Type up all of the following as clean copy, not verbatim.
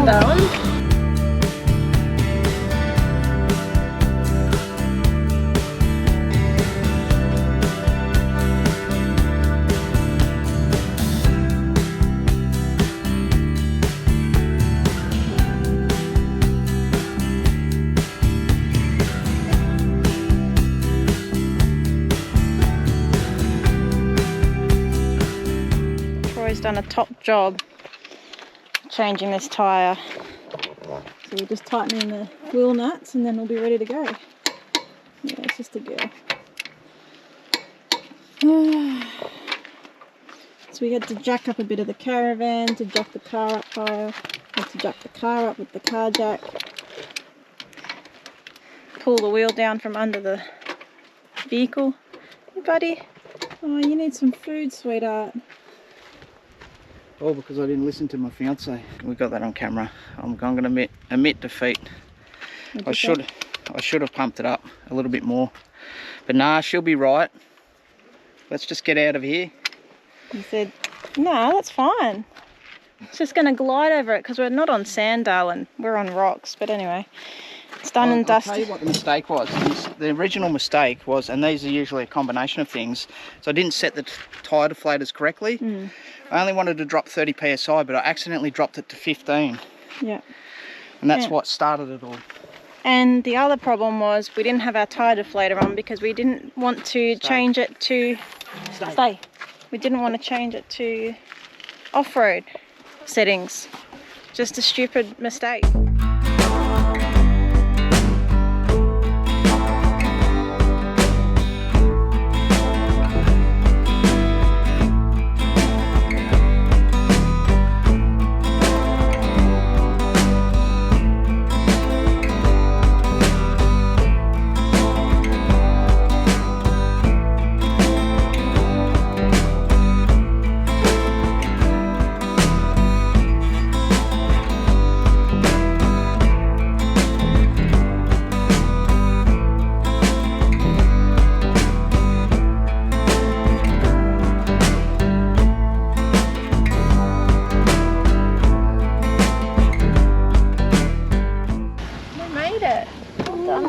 down. Troy's done a top job changing this tyre. So we're just tightening the wheel nuts and then we'll be ready to go. Yeah, it's just a girl. So we had to jack up a bit of the caravan to jack the car up higher. Had to jack the car up with the car jack. Pull the wheel down from under the vehicle. Hey buddy. Oh, you need some food, sweetheart. All because I didn't listen to my fiance. We got that on camera. I'm going to admit defeat. I should have pumped it up a little bit more. But nah, she'll be right. Let's just get out of here. He said, no, that's fine. It's just going to glide over it because we're not on sand, darling. We're on rocks. But anyway, it's done and dusted. I'll tell you what the mistake was. The original mistake was, and these are usually a combination of things, so I didn't set the tyre deflators correctly. I only wanted to drop 30 psi, but I accidentally dropped it to 15. Yeah. And that's what started it all. And the other problem was we didn't have our tyre deflator on because we didn't want to change it to... Stay. We didn't want to change it to off-road settings. Just a stupid mistake.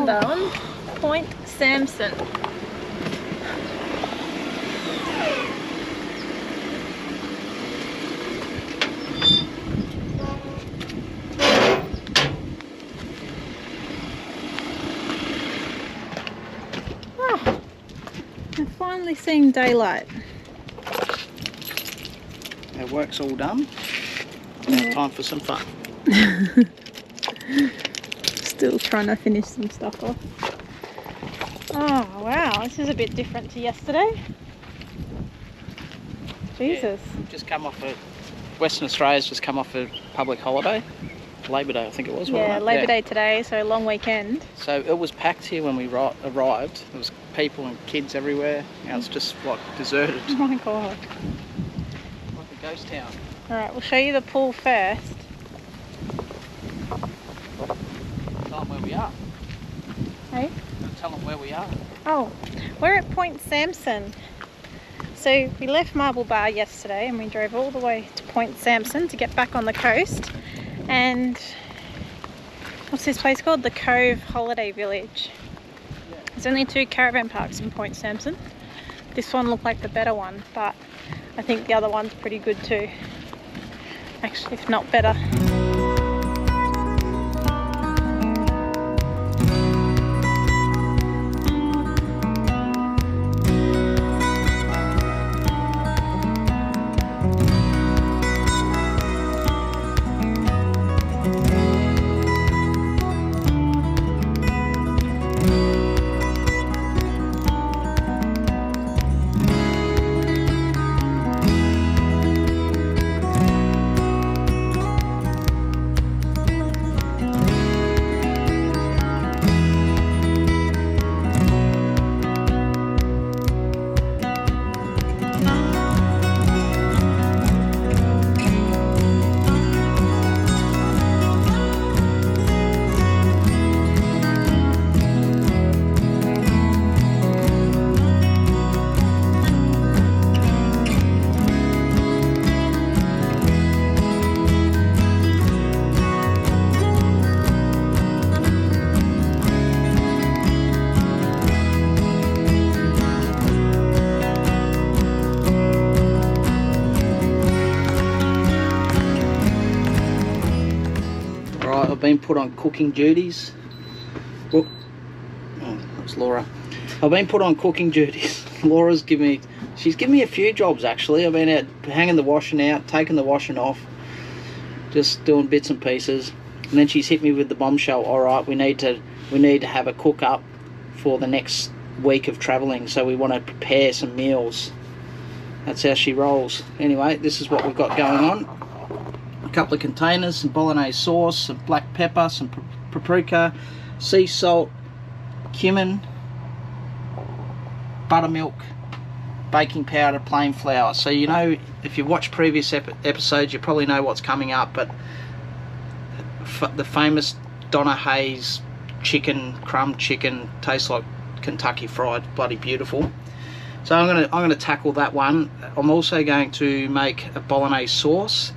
Down Point Samson. Oh, I'm finally seeing daylight. Our work's all done. Now time for some fun. Still trying to finish some stuff off. Oh wow, this is a bit different to yesterday. Jesus. Yeah, just come off Western Australia's just come off a public holiday. Labor Day, I think it was. Yeah, Labor Day today, so long weekend. So it was packed here when we arrived. There was people and kids everywhere. Now it's just like deserted. Oh my god. Like a ghost town. Alright, we'll show you the pool first. Tell them where we are. Hey? Tell them where we are. Oh, we're at Point Samson. So we left Marble Bar yesterday and we drove all the way to Point Samson to get back on the coast. And what's this place called? The Cove Holiday Village. Yeah. There's only 2 caravan parks in Point Samson. This one looked like the better one, but I think the other one's pretty good too. Actually, if not better. I've been put on cooking duties. Oh, that's Laura. I've been put on cooking duties. Laura's she's given me a few jobs actually. I've been out hanging the washing out, taking the washing off, just doing bits and pieces. And then she's hit me with the bombshell. All right, we need to have a cook up for the next week of travelling, so we want to prepare some meals. That's how she rolls. Anyway, this is what we've got going on. A couple of containers, some bolognese sauce, some black pepper, some paprika, sea salt, cumin, buttermilk, baking powder, plain flour. So you know, if you've watched previous episodes, you probably know what's coming up, but the famous Donna Hayes crumb chicken tastes like Kentucky Fried, bloody beautiful. So I'm gonna tackle that one. I'm also going to make a bolognese sauce,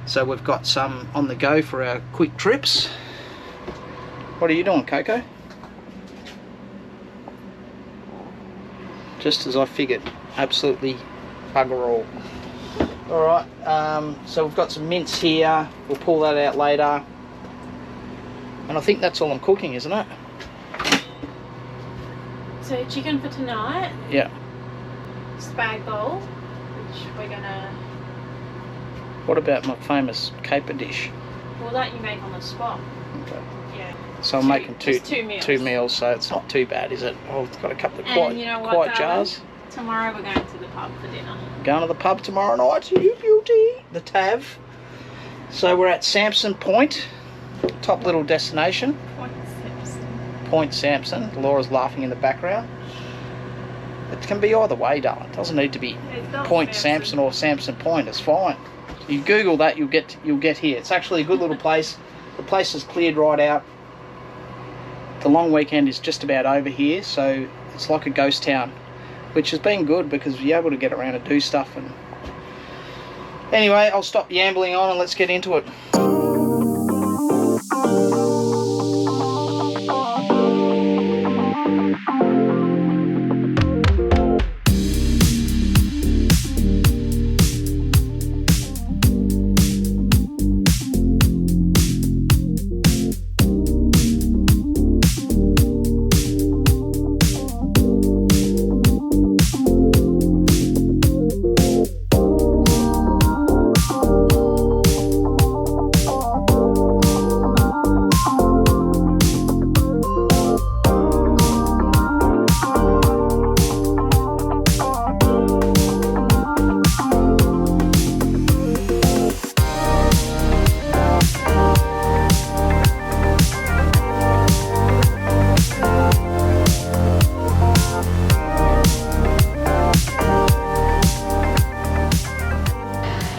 so we've got some on the go for our quick trips. What are you doing, Coco? Just as I figured, absolutely bugger all. Alright, so we've got some mince here, we'll pull that out later. And I think that's all I'm cooking, isn't it? So chicken for tonight. Yeah. Spag bowl, which we're gonna... What about my famous caper dish? Well, that you make on the spot. Okay. Yeah. So I'm making two meals. 2 meals, so it's not too bad, is it? Oh, it's got a couple of And quiet jars. Tomorrow we're going to the pub for dinner. Going to the pub tomorrow night, you beauty. The Tav. So we're at Samson Point, top little destination. Point Samson. Point Samson. Laura's laughing in the background. It can be either way, darling. It doesn't need to be Point Samson or Samson Point. It's fine. You Google that, you'll get here. It's actually a good little place. The place is cleared right out. The long weekend is just about over here, so it's like a ghost town, which has been good because you're able to get around and do stuff. And anyway, I'll stop yambling on and let's get into it.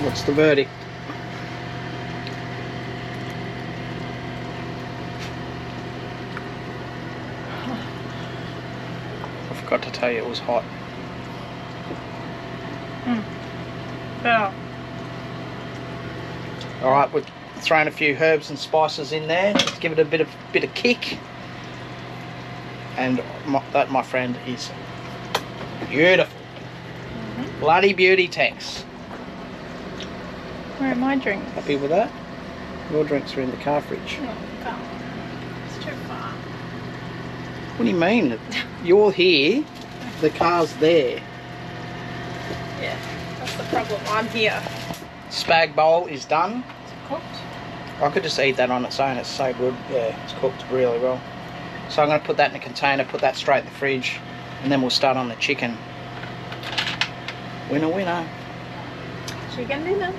What's the verdict? I forgot to tell you it was hot. Better. Alright, we've thrown a few herbs and spices in there just to give it a bit of kick. And that, my friend, is beautiful. Bloody beauty, Tex. Where are my drinks? Happy with that? Your drinks are in the car fridge. Oh, God. It's too far. What do you mean? You're here, the car's there. Yeah, that's the problem. I'm here. Spag bowl is done. Is it cooked? I could just eat that on its own, it's so good. Yeah, it's cooked really well. So I'm going to put that in a container, put that straight in the fridge, and then we'll start on the chicken. Winner, winner. Chicken dinner.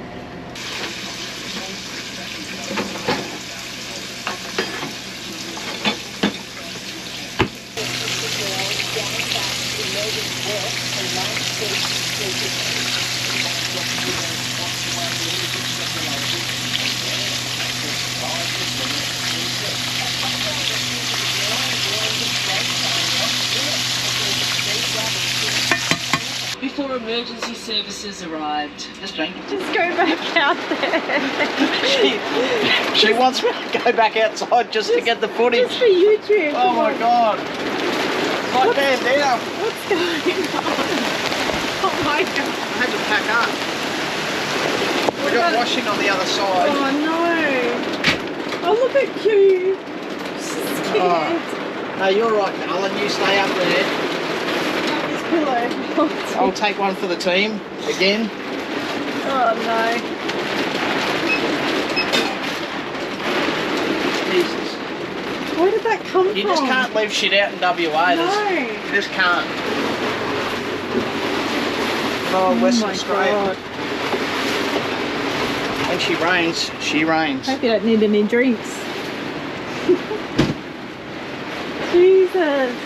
Before emergency services arrived. Just drink. Just go back out there. She wants me to go back outside just to get the footage. Just for YouTube. Oh my God. My bandana. What's going on? Oh my God. I had to pack up. We got washing on the other side. Oh no. Oh, look at Q. She's scared. Oh. No, you're right, Alan. You stay up there. Grab this pillow. I'll take one for the team again. Oh no. Jesus. Where did that come from? You just can't leave shit out in WA. No. You just can't. Oh, Western Australia. God. When she rains, she rains. Hope you don't need any drinks. Jesus.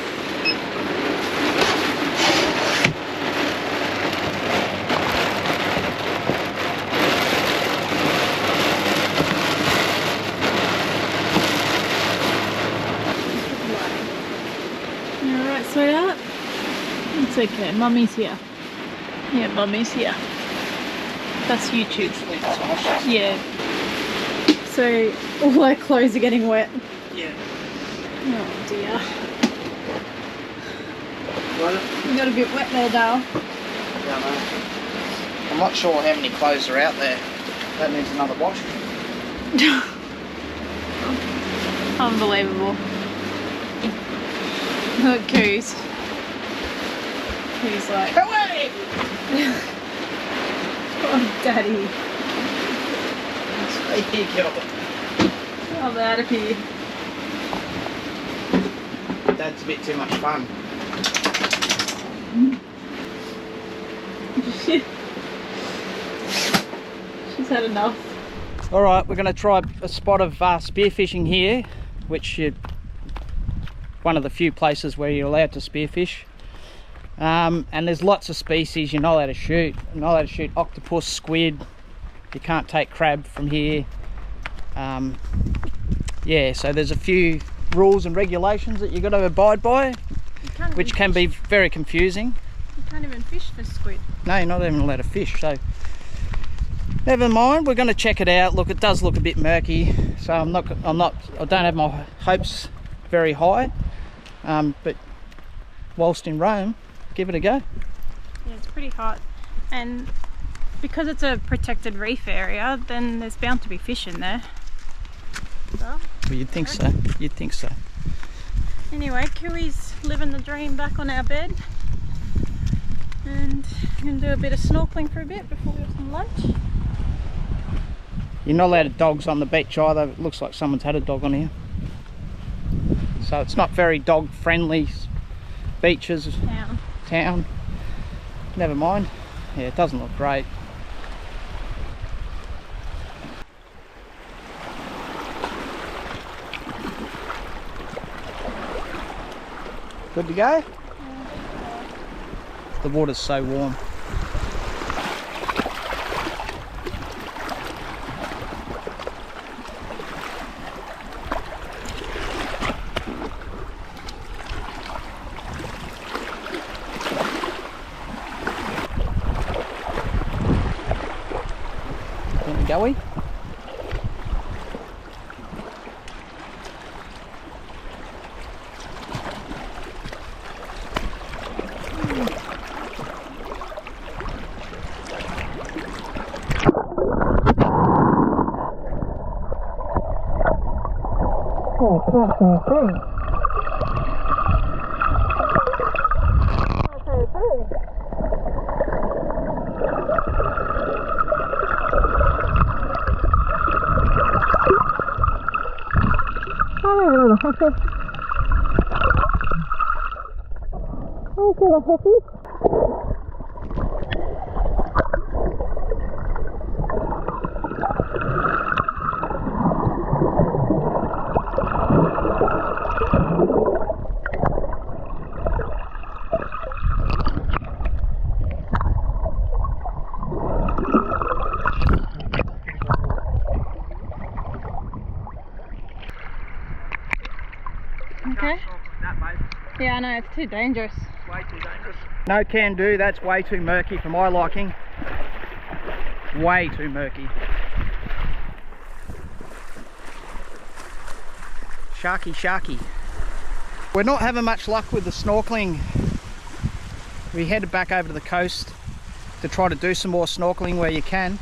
You alright, sweetheart? It's okay, Mummy's here. Yeah, Mummy's here. That's YouTube. Yeah. So all our clothes are getting wet. Yeah. Oh dear. Well, You got a bit wet there, Dale. yeah, no. I'm not sure how many clothes are out there. That needs another wash. Unbelievable. Look, Coos. He's like, Away! oh, Daddy. Stay here, Gilbert. I'm out of here. That's a bit too much fun. She's had enough. Alright, we're going to try a spot of spearfishing here, which is one of the few places where you're allowed to spearfish. And there's lots of species you're not allowed to shoot. You're not allowed to shoot octopus, squid. You can't take crab from here. Yeah, so there's a few rules and regulations that you've got to abide by, which can be very confusing. You can't even fish for squid. No, you're not even allowed to fish, so never mind. We're going to check it out. Look, it does look a bit murky, so I don't have my hopes very high, but whilst in Rome, give it a go. Yeah, it's pretty hot, and because it's a protected reef area, then there's bound to be fish in there. So, Well, you'd think so. You'd think so. anyway, Kiwi's living the dream back on our bed, and we're going to do a bit of snorkeling for a bit before we have some lunch. You're not allowed dogs on the beach either. It looks like someone's had a dog on here. So it's not very dog friendly beaches. Town. Never mind. Yeah, it doesn't look great. Good to go? The water's so warm. Going? Okay. Yeah, I know, it's too dangerous. Way too dangerous. No can do, that's way too murky for my liking. Way too murky. Sharky, sharky. We're not having much luck with the snorkeling. We headed back over to the coast to try to do some more snorkeling where you can.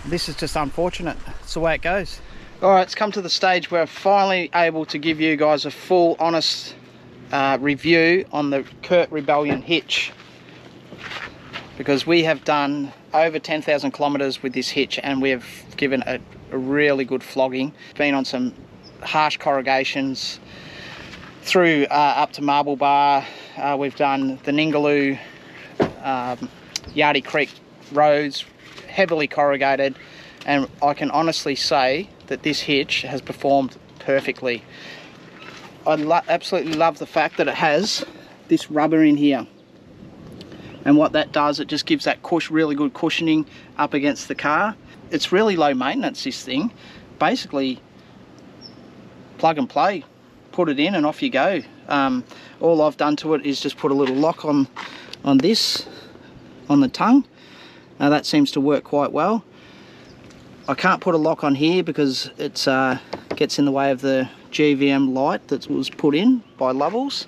This is just unfortunate. It's the way it goes. Alright, it's come to the stage where I'm finally able to give you guys a full, honest review on the Kurt Rebellion hitch. Because we have done over 10,000 kilometres with this hitch and we have given a really good flogging. Been on some harsh corrugations through up to Marble Bar. We've done the Ningaloo, Yardie Creek roads, heavily corrugated, and I can honestly say that this hitch has performed perfectly. I absolutely love the fact that it has this rubber in here, and what that does, it just gives that really good cushioning up against the car. It's really low maintenance, this thing. Basically plug and play, put it in and off you go. All I've done to it is just put a little lock on this, on the tongue. Now that seems to work quite well. I can't put a lock on here because it gets in the way of the GVM light that was put in by Lovells,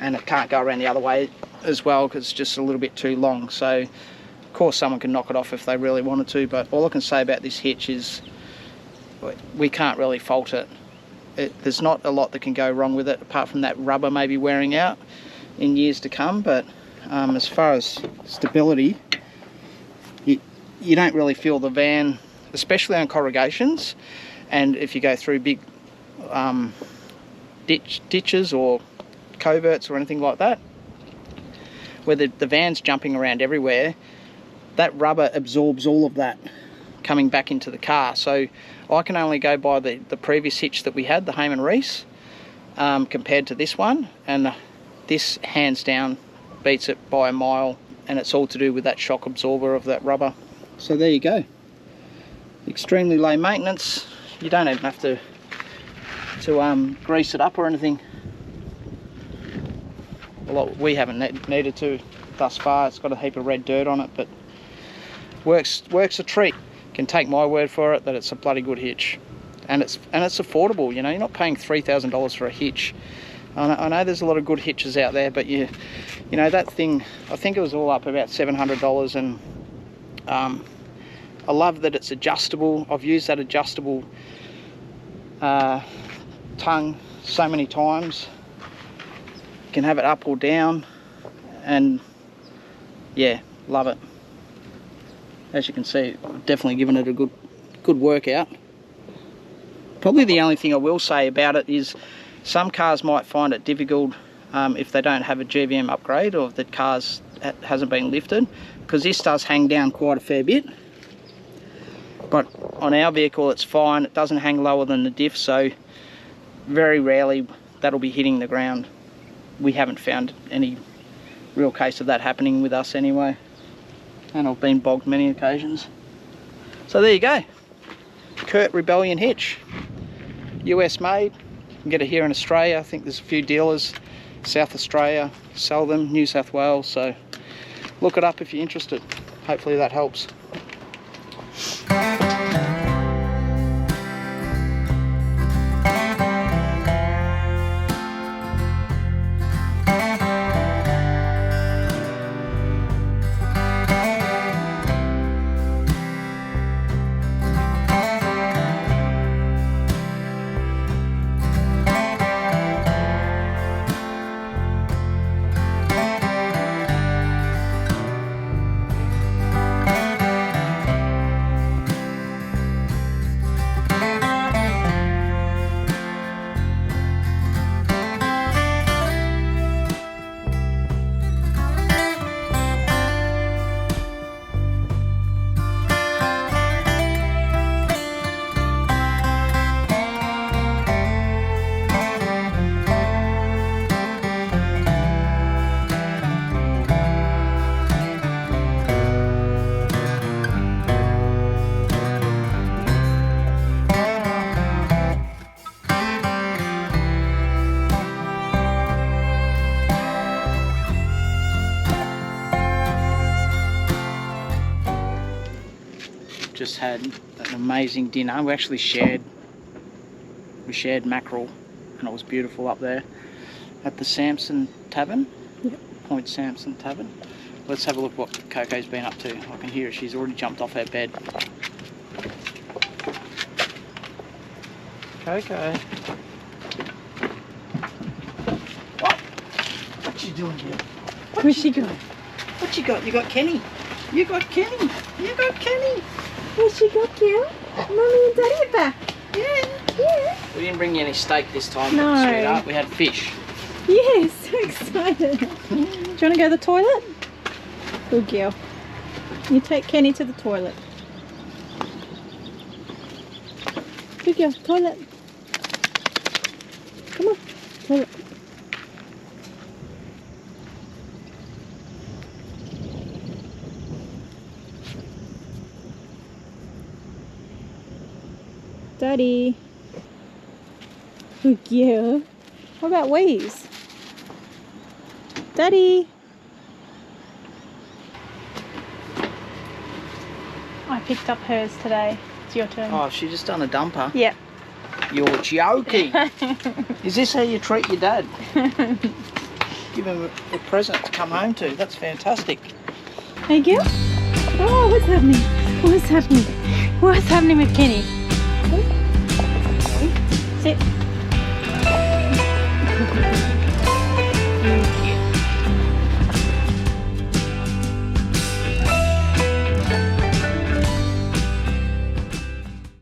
and it can't go around the other way as well because it's just a little bit too long. So of course someone can knock it off if they really wanted to, but all I can say about this hitch is we can't really fault it. There's not a lot that can go wrong with it apart from that rubber maybe wearing out in years to come, but as far as stability, you don't really feel the van, especially on corrugations, and if you go through big ditches or coverts or anything like that, where the van's jumping around everywhere, that rubber absorbs all of that coming back into the car. So I can only go by the previous hitch that we had, the Heyman Reese, compared to this one, and this hands down beats it by a mile, and it's all to do with that shock absorber of that rubber. So there you go, extremely low maintenance. You don't even have to grease it up or anything. We haven't needed to thus far. It's got a heap of red dirt on it, but works a treat. Can take my word for it that it's a bloody good hitch, and it's affordable. You know, you're not paying $3,000 for a hitch. I know there's a lot of good hitches out there, but you know that thing, I think it was all up about $700, and I love that it's adjustable. I've used that adjustable tongue so many times. You can have it up or down, and yeah, love it. As you can see, I've definitely given it a good workout. Probably the only thing I will say about it is some cars might find it difficult if they don't have a GVM upgrade, or if the car's hasn't been lifted, because this does hang down quite a fair bit. But on our vehicle it's fine, it doesn't hang lower than the diff, so very rarely that'll be hitting the ground. We haven't found any real case of that happening with us anyway, and I've been bogged many occasions. So there you go, Kurt Rebellion hitch, US made. You can get it here in Australia. I think there's a few dealers, South Australia sell them, New South Wales, so look it up if you're interested. Hopefully that helps. Just had an amazing dinner. We actually shared mackerel, and it was beautiful up there at the Samson Tavern. Yep. Point Samson Tavern. Let's have a look what Coco's been up to. I can hear her, she's already jumped off her bed. Coco. What you doing here? Where's she going? What you got? You got Kenny. You got Kenny. You got Kenny. Where's she got, Gil? Mummy and Daddy are back. Yeah. Yeah. We didn't bring you any steak this time, No. sweetheart. We had fish. Yes, so excited. Do you want to go to the toilet? Good girl. You take Kenny to the toilet. Good girl, toilet. Come on, toilet. Daddy. Good girl. What about wheeze? Daddy. I picked up hers today. It's your turn. Oh, she just done a dumper. Yep. You're joking. Is this how you treat your dad? Give him a present to come home to. That's fantastic. Hey, girl. Oh, what's happening? What's happening? What's happening with Kenny? Sit.